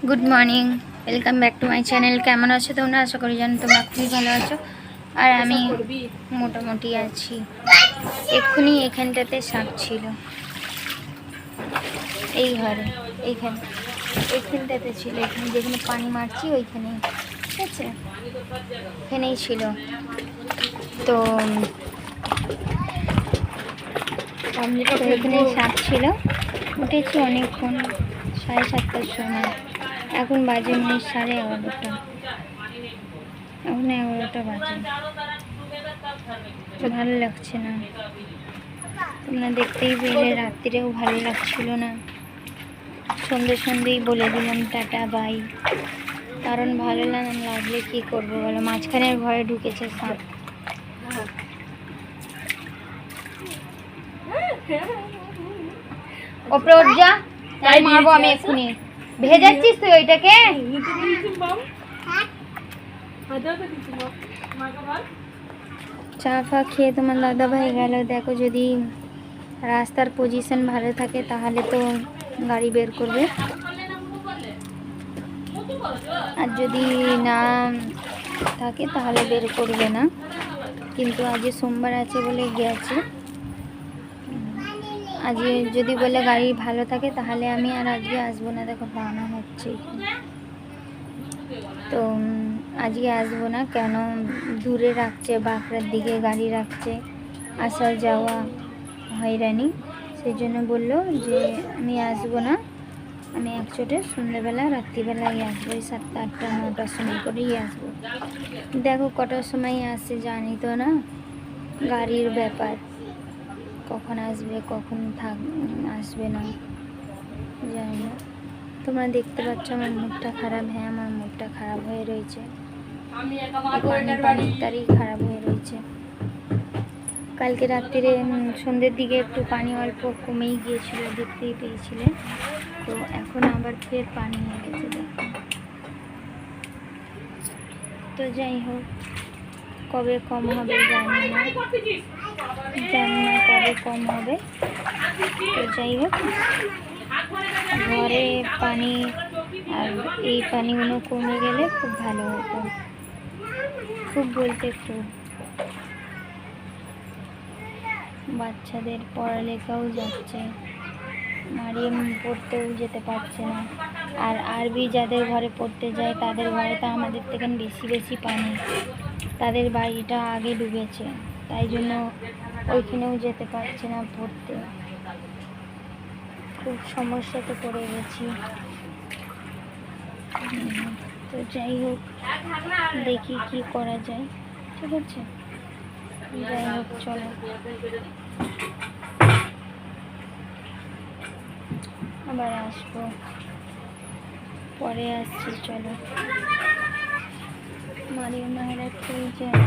Good morning, welcome back to my channel. কেমন আছো তোমরা? আশা করি জানো তোমরা খুবই ভালো আছো। আর আমি মোটামুটি আছি। এক্ষুনি এখানটাতে সাপ ছিল, এই ঘরে, এইখানটাতে ছিল, এখানে যেখানে পানি মারছি ওইখানেই, ঠিক আছে, এখানেই ছিল। তো এখানেই সাপ ছিল। উঠেছি অনেকক্ষণ, 7:30টার সময়। এখন বাজে 11:30। এখন 11টা বাজে। ভালো লাগছে না, তোমরা দেখতেই পেলে। রাত্রিরেও ভালো লাগছিল না। সন্ধ্যেই বলে দিলাম টাটা বাই, কারণ ভালো লাগলে কি করবো বলো। মাঝখানের ঘরে ঢুকেছে সাপ। ওপরে উঠ যা, তাই মারবো আমি এক্ষুনি। ভেজে যাচ্ছিস তুই ওইটাকে? চা ফা খেয়ে তোমার দাদা ভাই গেল। দেখো, যদি রাস্তার পজিশন ভালো থাকে তাহলে তো গাড়ি বের করবে, আর যদি না থাকে তাহলে বের করবে না। কিন্তু আজ সোমবার আছে বলে গেছে। আজ যদি বলে গাড়ি ভালো থাকে তাহলে আমি আর আজকে আসবো না। দেখো বানা হচ্ছে, তো আজকে আসবো না। কেন? দূরে রাখছে, বাঁকড়ার দিকে গাড়ি রাখছে, আসা যাওয়া হয়রানি। সেই জন্য বললো যে আমি আসবো না, আমি একচোটে সন্ধ্যেবেলা রাত্রিবেলায় আসবো, ওই 7টা 8টা 9টার সময় করেই আসবো। দেখো কটার সময় আসছে জানি তো না, গাড়ির ব্যাপার, কখন আসবে কখন আসবে না জানি না। তোমরা দেখতে পাচ্ছ আমার মুখটা খারাপ। হ্যাঁ, আমার মুখটা খারাপ হয়ে রয়েছে, পানির তারই খারাপ হয়ে রয়েছে। কালকে রাত্রিরে সন্ধ্যের দিকে একটু পানি অল্প কমেই গিয়েছিল, দেখতেই পেয়েছিলে। তো এখন আবার ফের পানি হয়ে গেছে, দেখো। তো যাই হোক, কবে কম হবে জানি না কবে কম হবে। তো যাই হোক, ঘরে পানি আর এই পানিগুলো কমে গেলে খুব ভালো হতো। খুব বলতে খুব, বাচ্চাদের পড়ালেখাও যাচ্ছে, মারিয়াম পড়তেও যেতে পারছে না। আর আরবি যাদের ঘরে পড়তে যায় তাদের ঘরে তো আমাদের থেকে বেশি পানি। তাদের বাড়িটা আগে ডুবেছে, তাই জন্য ওইখানেও যেতে পারছে না পড়তে। খুব সমস্যাতে পড়ে গেছি। তো যাই হোক, দেখি কি করা যায়, ঠিক আছে। যাই হোক, চলো আবার আসবো, পরে আসছি। চলো, মারিয়া মায়ের খেয়ে যায়।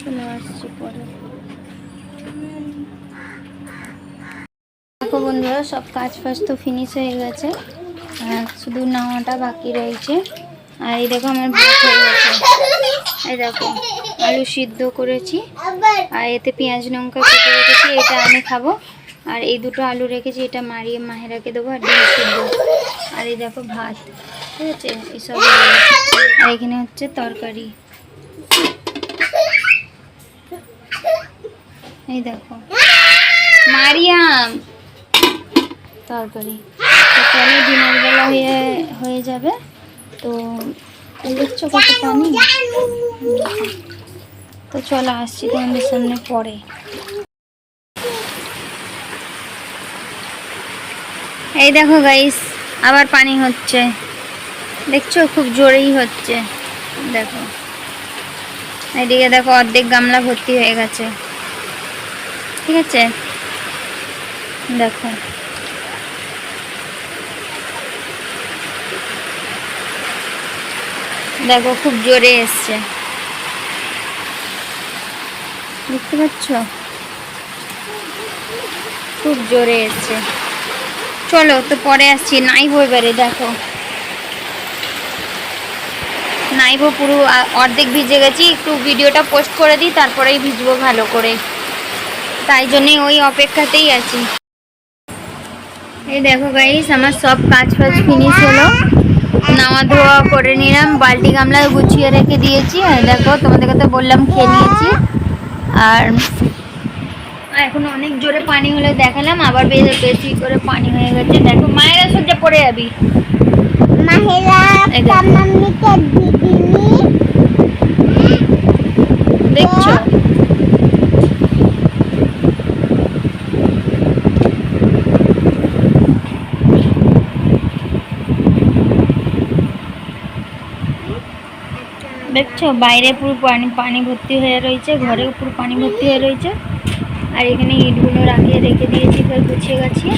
চলে আসছি পরে। দেখো বন্ধুরা, সব কাজ ফাজ তো ফিনিশ হয়ে গেছে, শুধু নাওয়াটা বাকি রয়েছে। আর এই দেখো আমার ভাত হয়ে গেছে। এই দেখো আলু সিদ্ধ করেছি, আর এতে পেঁয়াজ লঙ্কা কেটে রেখেছি, এটা আমি খাবো। আর এই দুটো আলু রেখেছি, এটা মারিয়ে মাহেরাকে দেবো। আর ডিম সিদ্ধ, আর এই দেখো ভাত, ঠিক আছে। এইসব, আর এখানে হচ্ছে তরকারি। এই দেখো মারিয়াম, তরকারি। তো চলো, দিনের বেলা হয়ে যাবে। তো দেখছো কত পানি। তো চলো আসছি তোমাদের সামনে পরে। এই দেখো গাইস, আবার পানি হচ্ছে, দেখছো খুব জোরেই হচ্ছে। দেখো এদিকে দেখো, অর্ধেক গামলা ভর্তি হয়ে গেছে, ঠিক আছে। দেখো দেখো খুব জোরে এসছে, দেখতে পাচ্ছ, খুব জোরে এসছে। চলো তো পরে আসছি, নাই বইবারে। দেখো নাইবো পুরো অর্ধেক ভিজে গেছি, একটু ভিডিওটা পোস্ট করে দিই তারপরেই ভিজবো ভালো করে, তাই জন্যে ওই অপেক্ষাতেই আছি। এই দেখো গাইস, আমার সব কাজ ফাজ ফিনিশ হলো, নাওয়া ধোয়া করে নিলাম, বালতি গামলা গুছিয়ে রেখে দিয়েছি। আর দেখো তোমাদেরকে তো বললাম খেয়ে নিয়েছি, আর এখন অনেক জোরে পানি হলে দেখালাম, আবার বেশি করে পানি হয়ে গেছে। দেখো মায়েরা সহ্যে পড়ে যাবি, দেখছো? দেখছো বাইরে পুরো পানি ভর্তি হয়ে রয়েছে, ঘরেও পুরো পানি ভর্তি হয়ে রয়েছে। আর এখানে ইটগুলো রেখে দিয়েছি ফের গুছিয়ে গাছিয়ে।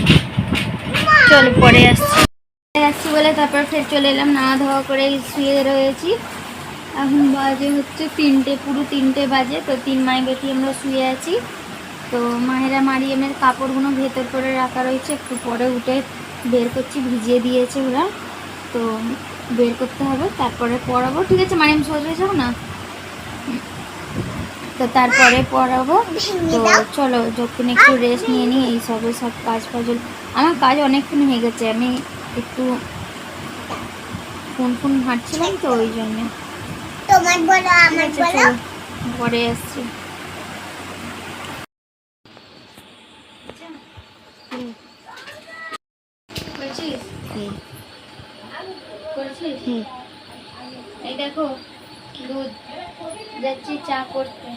চলো পরে আসছি বলে তারপর ফের চলে এলাম, নাওয়া ধোয়া করে শুয়ে রয়েছি। এখন বাজে হচ্ছে 3টে, পুরো 3টে বাজে। তো 3 মাই বেটি আমরা শুয়ে আছি। তো মাহেরা মারিয়ামের কাপড়গুলো ভেতর করে রাখা রয়েছে, একটু পরে উঠে বের করছি, ভিজিয়ে দিয়েছে ওরা, তো বের করতে হবে, তারপরে পরাবো। ঠিক আছে মারিয়াম, সোজা যাও না, তো তারপরে পরাবো। তো চলো যখন একটু রেস্ট নিয়ে নিই, এই সব কাজ ফাজল, আমার কাজ অনেকক্ষণ হয়ে গেছে, আমি একটু ফোন হাঁটছিলাম তো ওই জন্যে। তোমার বলো আমার বলো, পরে আসছি। এই দেখো দুধ, যাচ্ছি চা করতে।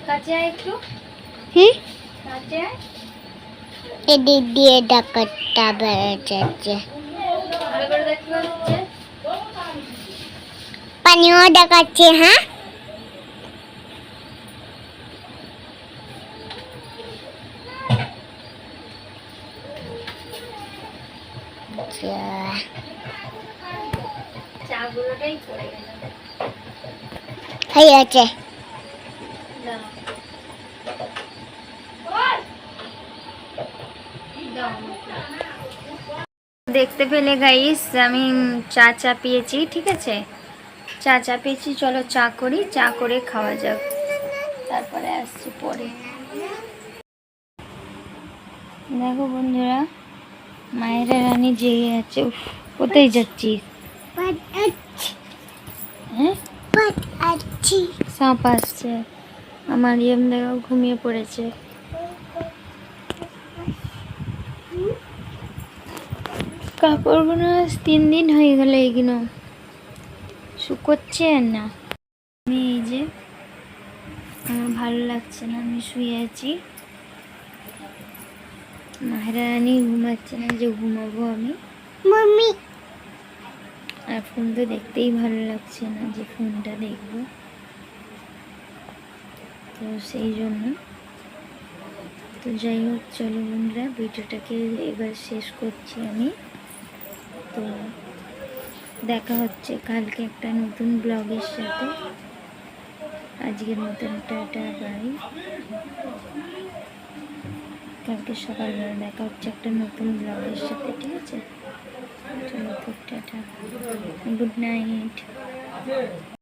কাছে আয় একটু, কাছে আয়। এদিক দিয়ে ডাকাতটা বেড়াচ্ছে, ভালো করে দেখতে হচ্ছে, পানিও ডাকাচ্ছে। হ্যাঁ চাগুলোটাই পড়ে গেল। হয়ে আছে। দেখতে পেলে গাইস, আমি চা চাপিয়েছি, ঠিক আছে চা চাপিয়েছি। চলো চা করি, চা করে খাওয়া যাক, তারপরে আসছি পরে। দেখো বন্ধুরা, মায়েরা রানী জেগে আছে। কোথায় যাচ্ছিস? হ্যাঁ সাপ আসছে, আমার ইয়েম দেখো ঘুমিয়ে পড়েছে। কাপড়গুলো 3 দিন হয়ে গেল, এগুলো শুকোচ্ছে না। আমি এই যে, আমার ভালো লাগছে না, আমি শুয়ে আছি। মাহেরা রানী ঘুমাচ্ছে না, যে ঘুমাবো আমি। মাম্মি আর ফোন তো দেখতেই ভালো লাগছে না, যে ফোনটা দেখবো, তো সেই জন্য। তো যাই হোক, চলো বন্ধুরা, ভিডিওটাকে এবার শেষ করছি আমি। তো দেখা হচ্ছে কালকে একটা নতুন ব্লগের সাথে। আজকের মতন টাটা বাই। কালকে সকালবেলা দেখা হচ্ছে একটা নতুন ব্লগের সাথে, ঠিক আছে? চলো তো টাটা, গুড নাইট।